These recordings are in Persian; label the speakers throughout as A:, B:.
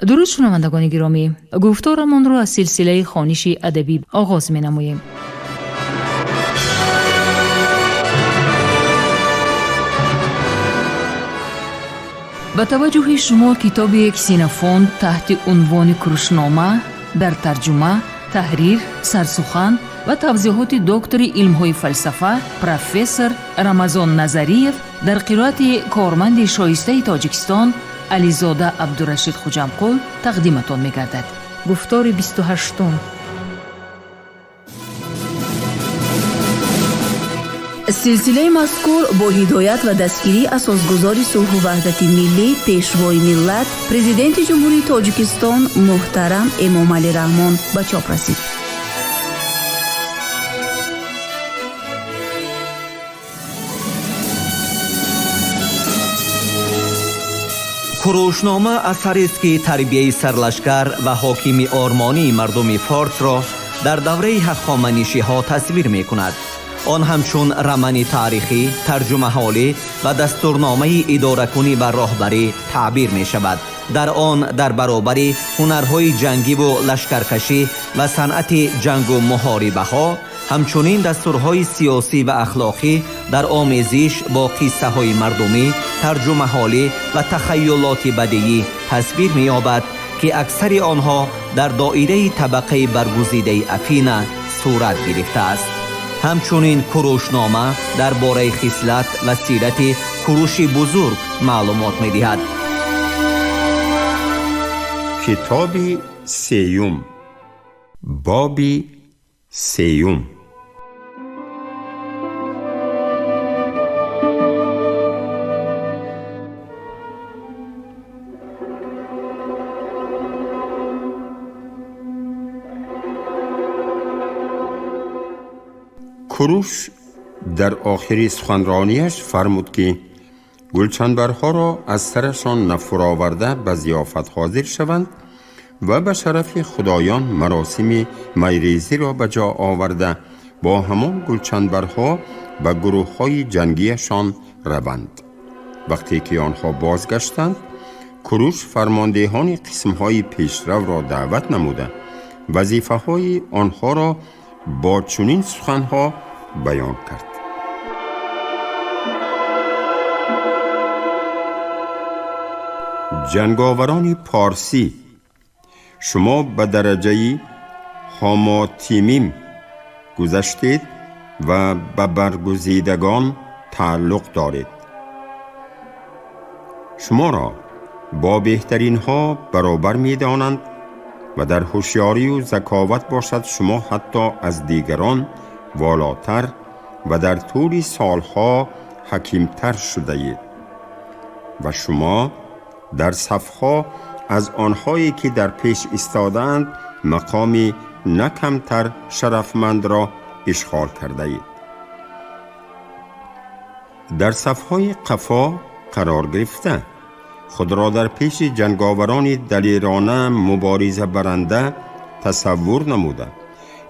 A: درود شنوندگان گرامی، گفتارمان را از سلسله خوانش ادبی آغاز می‌نماییم. با توجه شما کتاب کسینوفونت تحت عنوان کروشنامه در ترجمه، تحریر، سرسخن و توضیحات دکتر علم‌های فلسفه پروفسور رمضان نظریف در قرائت کارمند شایسته تاجیکستان علیزاده عبدالرشید خوجمقل تقدیمتان می‌گردد. گفتار 28. سلسله مذکور با هدایت و دستگیری اساسگزار صلح و وحدت ملی پیشوای ملت پرزیدنت جمهوری تاجیکستان محترم امامعلی رحمان به چاپ رسید.
B: کروشنامه اثری است که تربیه سرلشکر و حاکم آرمانی مردم فارس را در دوره هخامنشی‌ها تصویر می‌کند. آن همچون رمانی تاریخی، ترجمه حالی و دستورنامه اداره کنی و راهبری تعبیر می شود. در آن در برابر هنرهای جنگی و لشکرکشی و صنعت جنگ و محاربه ها، همچنین دستورهای سیاسی و اخلاقی در آمیزش با قصه های مردمی، ترجمه حالی و تخیلات بدیعی تصویر می یابد که اکثر آنها در دایره طبقه برگزیده افینه صورت گرفته است. همچنین کروشنامه در باره خصلت و سیرت کوروش بزرگ معلومات می دهد.
C: کتاب سیوم، بابی سیوم. کوروش در آخری سخنرانیش فرمود که گلچنبرها را از سرشان نفرآورده به ضیافت حاضر شوند و به شرف خدایان مراسم میریزی را به جا آورده با همان گلچنبرها به گروه‌های جنگیشان روند. وقتی که آنها بازگشتند، کوروش فرماندهان قسم‌های پیشرو را دعوت نموده وظیفه‌های آنها را با چنین سخنها بیان کرد. جنگاوران پارسی، شما به درجه هاماتیمیم گذشتید و به برگزیدگان تعلق دارید. شما را با بهترین ها برابر می دانند و در هوشیاری و ذکاوت باشد شما حتی از دیگران والاتر و در طول سالها حکیمتر شده اید و شما در صفها از آنهایی که در پیش ایستادند مقامی نکمتر شرفمند را اشغال کرده اید. در صفهای قفا قرار گرفته خود را در پیش جنگاوران دلیرانه مبارزه برنده تصور نموده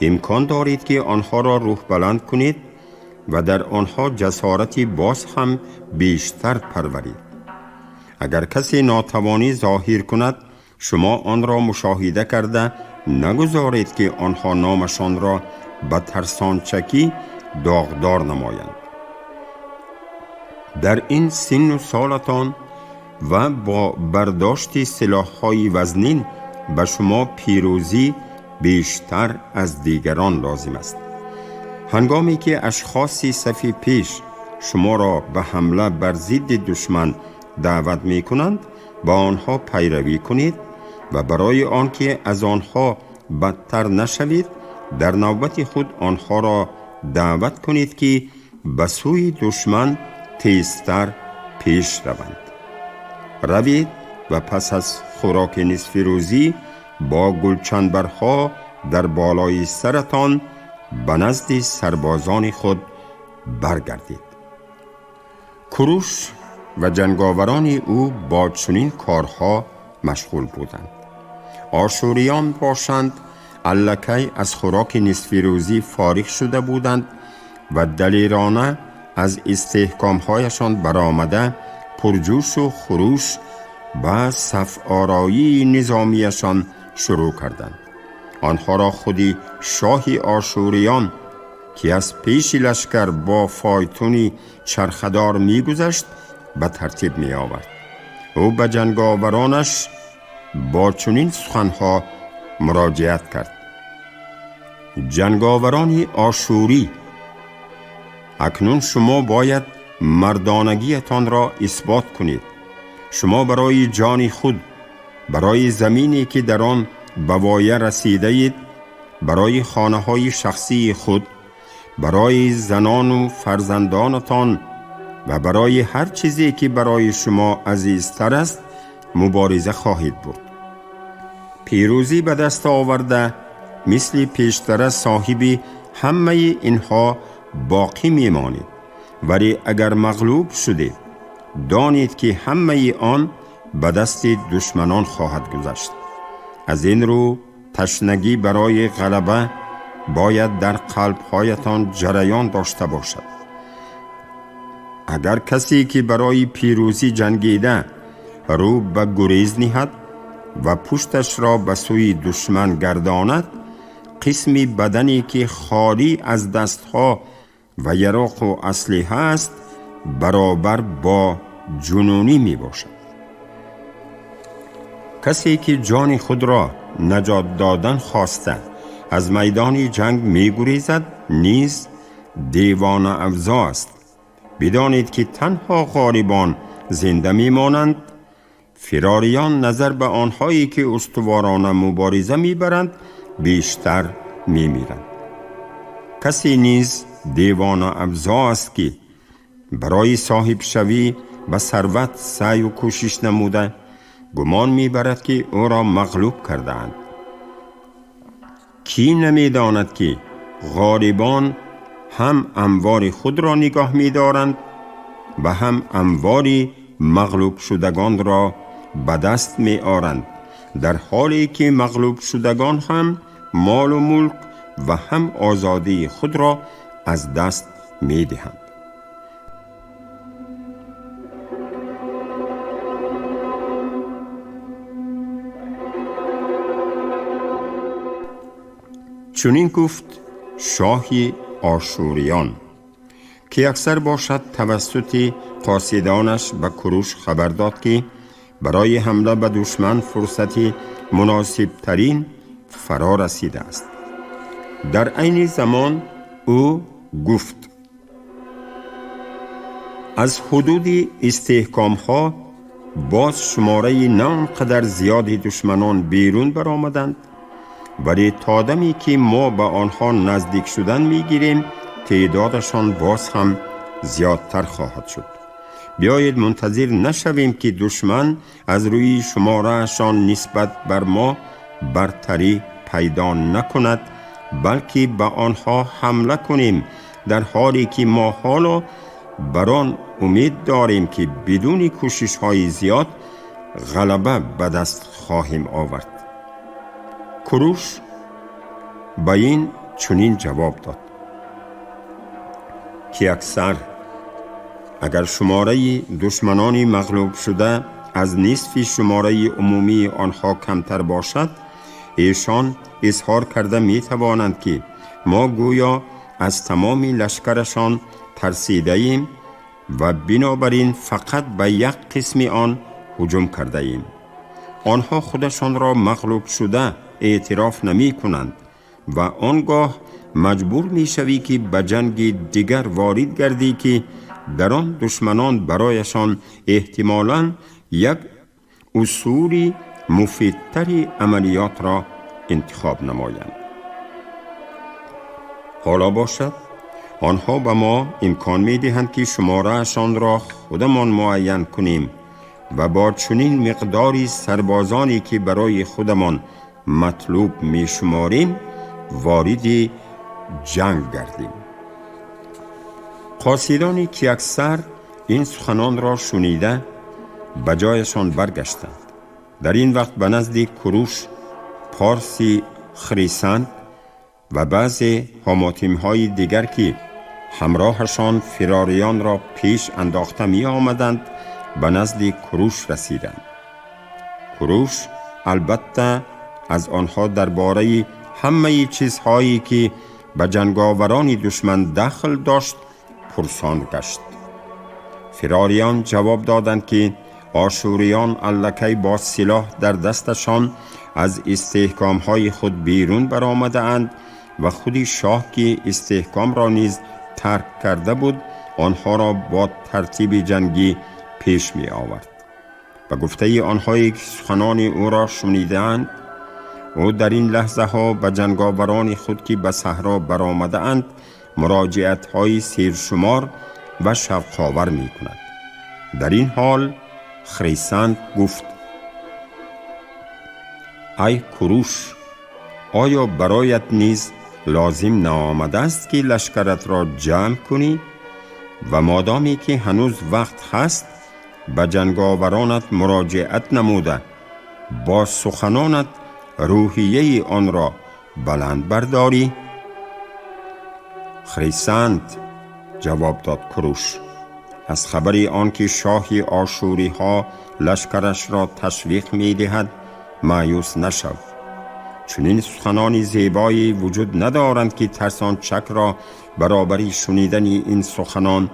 C: امکان دارید که آنها را روح بلند کنید و در آنها جسارتی باز هم بیشتر پرورید. اگر کسی ناتوانی ظاهر کند شما آن را مشاهده کرده نگذارید که آنها نامشان را به ترسانچکی داغدار نمایند. در این سن و سالتان و با برداشت سلاح‌های وزنین به شما پیروزی بیشتر از دیگران لازم است. هنگامی که اشخاصی صف پیش شما را به حمله بر ضد دشمن دعوت می کنند با آنها پیروی کنید و برای آنکه از آنها بدتر نشوید در نوبت خود آنها را دعوت کنید که به سوی دشمن تیزتر پیش روند. روید و پس از خوراک نصف روزی با گلچنبرها در بالای سرتان به نزد سربازان خود برگردید. کوروش و جنگاوران او با چنین کارها مشغول بودند. آشوریان باشند الکی از خوراک نصف روزی فارغ شده بودند و دلیرانه از استحکامهایشان برآمده پرجوش و خروش به صف آرایی نظامیشان شروع کردند. آنها را خودی شاه آشوریان که از پیش لشکر با فایتونی چرخدار می گذشت به ترتیب می آورد. او به جنگاورانش با چنین سخنها مراجعت کرد: جنگاوران آشوری، اکنون شما باید مردانگیتان را اثبات کنید. شما برای جان خود، برای زمینی که در آن به وایه رسیده اید، برای خانه های شخصی خود، برای زنان و فرزندانتان و برای هر چیزی که برای شما عزیزتر است مبارزه خواهید بود. پیروزی به دست آورده مثل پیشتر صاحب همه اینها باقی میمانید، ولی اگر مغلوب شدید دانید که همه آن به دست دشمنان خواهد گذشت. از این رو تشنگی برای غلبه باید در قلب‌هایتان جریان داشته باشد. اگر کسی که برای پیروزی جنگیده رو به گریز نهد و پشتش را به سوی دشمن گرداند، قسمی بدنی که خالی از دستها و یراق و اسلحه است برابر با جنونی می باشد. کسی که جان خود را نجات دادن خواسته از میدان جنگ می گریزد نیز دیوانه افزا است. بدانید که تنها غریبان زنده می مانند، فراریان نظر به آنهایی که استوارانه مبارزه می برند بیشتر می میرند. کسی نیز دیوانه افزا است که برای صاحب شوی به ثروت سعی و کوشش نموده گمان می برد که او را مغلوب کرده اند. کی نمی داند که غریبان هم اموال خود را نگاه می دارند و هم اموال مغلوب شدگان را به دست می آرند، در حالی که مغلوب شدگان هم مال و ملک و هم آزادی خود را از دست می دهند. چنین گفت شاه آشوریان که اکثر باشد توسط قاصدانش به کوروش خبر داد که برای حمله به دشمن فرصتی مناسب ترین فرا رسیده است. در عین زمان او گفت: از حدود استحکام ها باز شماره نه قدر زیادی دشمنان بیرون برآمدند، ولی تا دمی که ما به آنها نزدیک شدن میگیریم تعدادشان باز هم زیادتر خواهد شد. بیایید منتظر نشویم که دشمن از روی شمارهشان نسبت بر ما برتری پیدا نکند، بلکه به آنها حمله کنیم، در حالی که ما حالا بر آن امید داریم که بدون کوشش های زیاد غلبه به دست خواهیم آورد. کوروش با این چنین جواب داد که اکثر اگر شماره دشمنان مغلوب شده از نصف شماره عمومی آنها کمتر باشد، ایشان اظهار کرده می توانند که ما گویا از تمام لشکرشان ترسیده ایم و بنابراین فقط به یک قسم آن هجوم کرده ایم. آنها خودشان را مغلوب شده اعتراف نمی کنند و آنگاه مجبور می شوی که به جنگ دیگر وارد گردی که در آن دشمنان برایشان احتمالاً یک اصول مفیدتری عملیات را انتخاب نمایند. حالا باشد آنها به ما امکان می دهند که شمارهشان را خودمان معین کنیم و با چنین مقداری سربازانی که برای خودمان مطلوب می شماریم وارد جنگ گردیم. قاصدانی که اکثر این سخنان را شنیده به جایشان برگشتند. در این وقت به نزد کوروش پارسی خریسند و بعضی حماتم‌های دیگر که همراهشان فراریان را پیش انداخته می آمدند به نزد کوروش رسیدند. کوروش البته از آنها درباره همه چیزهایی که به جنگاوران دشمن دخل داشت پرسان گشت. فراریان جواب دادند که آشوریان الکی با سلاح در دستشان از استحکامهای خود بیرون برآمده اند و خود شاه که استحکام را نیز ترک کرده بود آنها را با ترتیب جنگی پیش می آورد. و گفته آنهایی که سخنان او را شنیده اند، او در این لحظه ها به جنگاوران خود که به صحرا برآمده اند مراجعت های سیرشمار و شوق‌آور می کند. در این حال خریسند گفت: ای کوروش، آیا برایت نیز لازم نآمده است که لشکرت را جمع کنی و مادامی که هنوز وقت هست به جنگاورانت مراجعت نموده با سخنانت روحیه آن را بلند برداری؟ خریسند جواب داد کوروش: از خبری آنکه شاه آشوری ها لشکرش را تشویق می دهد مایوس نشو. چنین سخنان زیبایی وجود ندارند که ترسانچک را برابری شنیدن این سخنان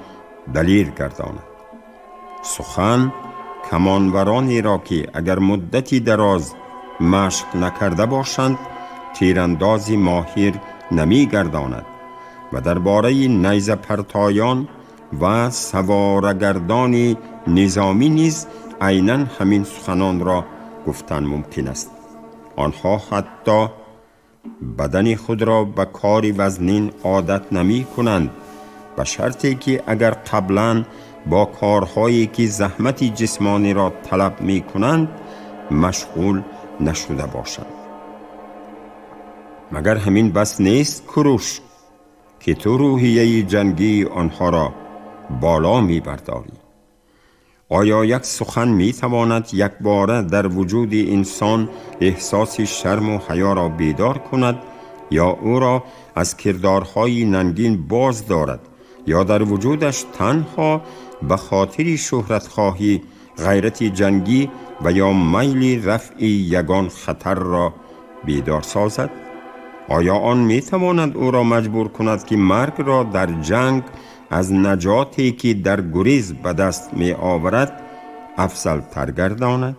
C: دلیر گرداند. سخن کمانورانی را که اگر مدتی دراز مشق نکرده باشند تیراندازی ماهر نمی گرداند و درباره نیزه پرتایان و سوارگردان نظامی نیز عیناً همین سخنان را گفتن ممکن است. آنها حتی بدن خود را به کار وزنین عادت نمی کنند به شرطی که اگر قبلاً با کارهایی که زحمت جسمانی را طلب می کنند مشغول نشده باشند. مگر همین بس نیست کوروش که تو روحیه جنگی آنها را بالا می برداری؟ آیا یک سخن می تواند یک باره در وجود انسان احساس شرم و حیا را بیدار کند یا او را از کردارهای ننگین باز دارد یا در وجودش تنها به خاطر شهرت خواهی، غیرت جنگی و یا میل رفع یگان خطر را بیدار سازد؟ آیا آن می تواند او را مجبور کند که مرگ را در جنگ از نجاتی که در گریز به دست می آورد افضل تر گرداند؟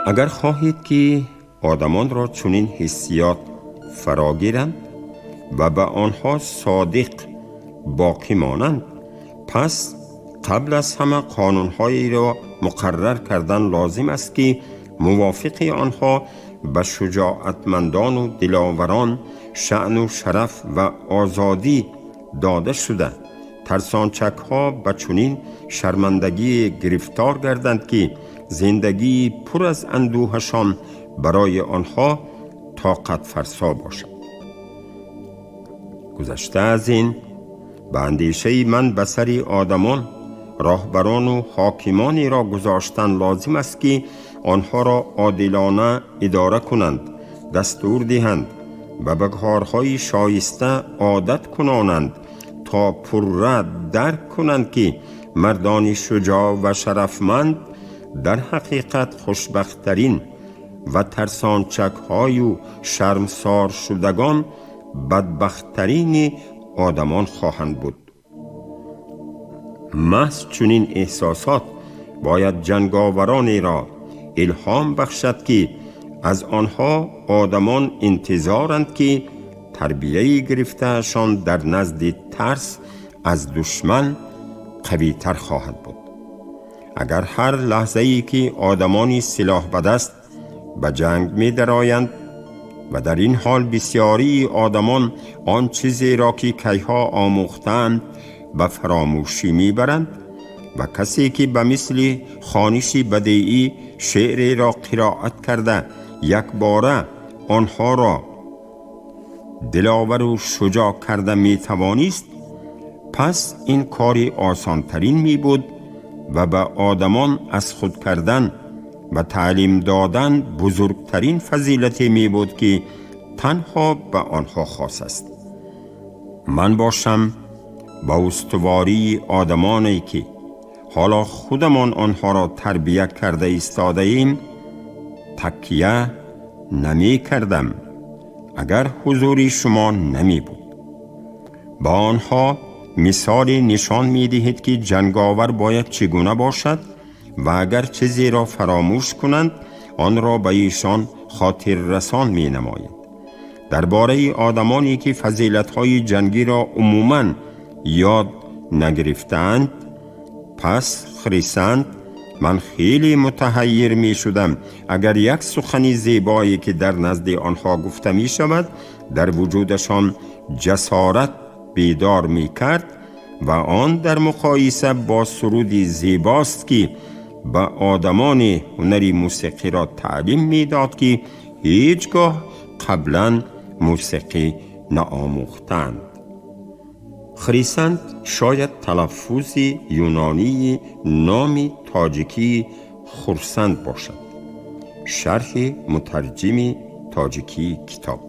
C: اگر خواهید که آدمان را چنین حسیات فراگیرند و به آنها صادق باقی مانند، پس قبل از همه قانونهایی را مقرر کردن لازم است که موافق آنها به شجاعتمندان و دلاوران شأن و شرف و آزادی داده شده ترسانچک ها به چنین شرمندگی گرفتار گردند که زندگی پر از اندوهشان برای آنها طاقت فرسا باشد. گذشته از این به اندیشه من به سر آدمان، راهبران و حاکمانی را گذاشتن لازم است که آنها را عادلانه اداره کنند، دستور دهند و به کارهای شایسته عادت کنانند تا پرره درک کنند که مردان شجاع و شرفمند در حقیقت خوشبختترین و ترسانچک های و شرمسار شدگان بدبختترین آدمان خواهند بود. محض چنین احساسات باید جنگاورانی را الهام بخشد که از آنها آدمان انتظارند که تربیه گرفتهشان در نزد ترس از دشمن قوی تر خواهد بود. اگر هر لحظه ای که آدمانی سلاح به دست به جنگ می درآیند و در این حال بسیاری آدمان آن چیزی را که کیها آموختند به فراموشی می برند و کسی که به مثل خوانش بدیعی شعری را قرائت کرده یک باره آنها را دلاور و شجاع کرده می توانست، پس این کاری آسان ترین می بود و به آدمان از خود کردن و تعلیم دادن بزرگترین فضیلتی می بود که تنها به آنها خاص است. من باشم با استواری آدمانی که حالا خودمان آنها را تربیت کرده ایستاده ایم تکیه نمی کردم اگر حضور شما نمی بود. با آنها مثالی نشان می دهید که جنگاور باید چگونه باشد و اگر چیزی را فراموش کنند آن را به ایشان خاطر رسان می نماید. درباره آدمانی که فضیلت‌های جنگی را عموماً یاد نگرفتند پس خریسند من خیلی متحیر می شدم اگر یک سخنی زیبایی که در نزد آنها گفته می شود در وجودشان جسارت بیدار می کرد و آن در مقایسه با سرودی زیباست که به آدمان هنری موسیقی را تعلیم می داد که هیچگاه قبلا موسیقی نآموختند. خریسند شاید تلفظ یونانی نام تاجیکی خرسند باشد. شرح مترجم تاجیکی کتاب.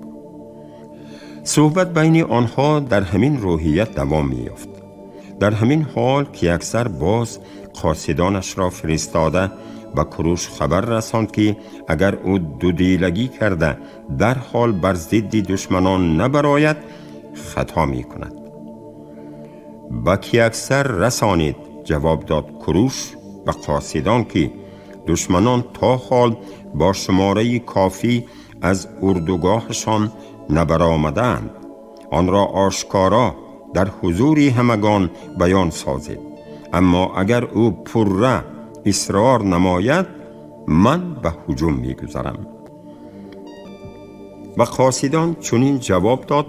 C: صحبت بین آنها در همین روحیت دوام می‌یافت. در همین حال که اکثر باز قاصدانش را فرستاده به کوروش خبر رساند که اگر او دودیلگی کرده در حال بر ضد دشمنان نبراید خطا می کند. با که اکثر رسانید جواب داد کوروش و قاصدان که دشمنان تا حال با شماره کافی از اردوگاهشان نبرآمدند آن را آشکارا در حضور همگان بیان سازید، اما اگر او پرره اصرار نماید من به هجوم می‌گذرم. و قاصدان چنین جواب داد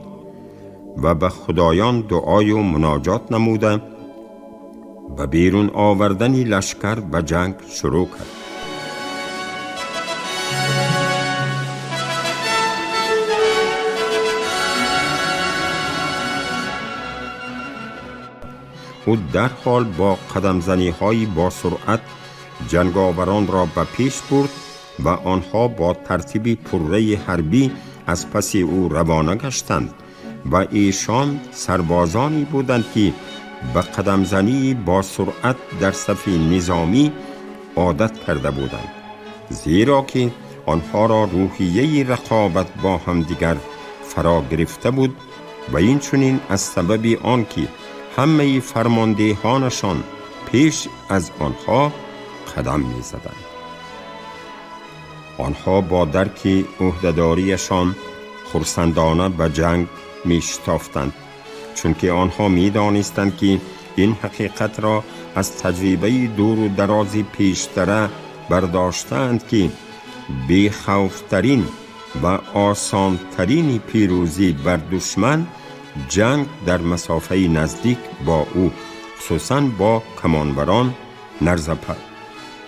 C: و به خدایان دعای و مناجات نموده و بیرون آوردن لشکر به جنگ شروع کرد. او در حال با قدم زنی های با سرعت جنگاوران را به پیش برد و آنها با ترتیب پره حربی از پس او روانه گشتند و ایشان سربازانی بودند که به قدم زنی با سرعت در صف نظامی عادت کرده بودند، زیرا که آنها را روحیه رقابت با همدیگر فرا گرفته بود و این چنین از سبب آنکه همه فرماندهانشان پیش از آنها قدم می زدند. آنها با درک عهده‌داریشان خرسندانه به جنگ می شتافتند، چون که آنها می دانستند که این حقیقت را از تجربه دور و درازی پیشتره برداشتند که بی‌خوف‌ترین و آسانترین پیروزی بر دشمن جنگ در مسافه نزدیک با او، خصوصاً با کمانبران،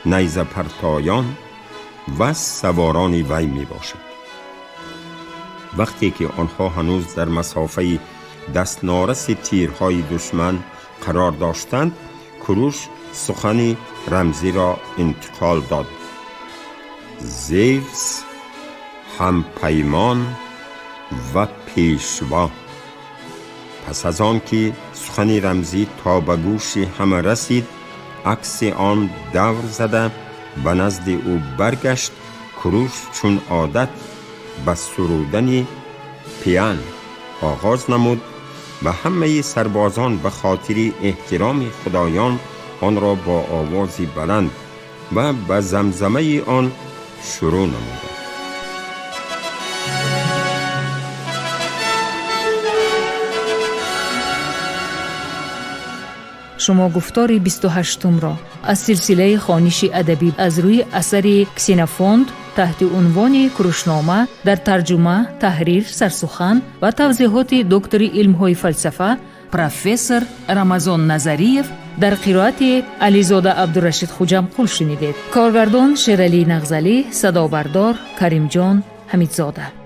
C: نیزه‌پرتایان و سواران وی می باشد. وقتی که آنها هنوز در مسافه دستنارس تیرهای دشمن قرار داشتند، کوروش سخنی رمزی را انتقال داد: زیوس همپیمان و پیشوا. پس از آن که سخنی رمزی تا به گوش همه رسید، عکس آن دور زده به نزد او برگشت. کوروش چون عادت به سرودن پیان آغاز نمود و همه سربازان به خاطر احترام خدایان آن را با آوازی بلند و به زمزمه آن شروع نمود.
D: شما گفتار 28 را از سلسله خوانش ادبی از روی اثر کسینوفونت تحت عنوان کوروشنامه در ترجمه، تحریر، سرسخن و توضیحات دکتر علم‌های فلسفه پروفسور رمضان نظریف در قرائت علیزاده عبدالرشید خوجمقل شنیدید. کارگردان شیرعلی نغزلی، صدابردار کریم جان حمیدزاده.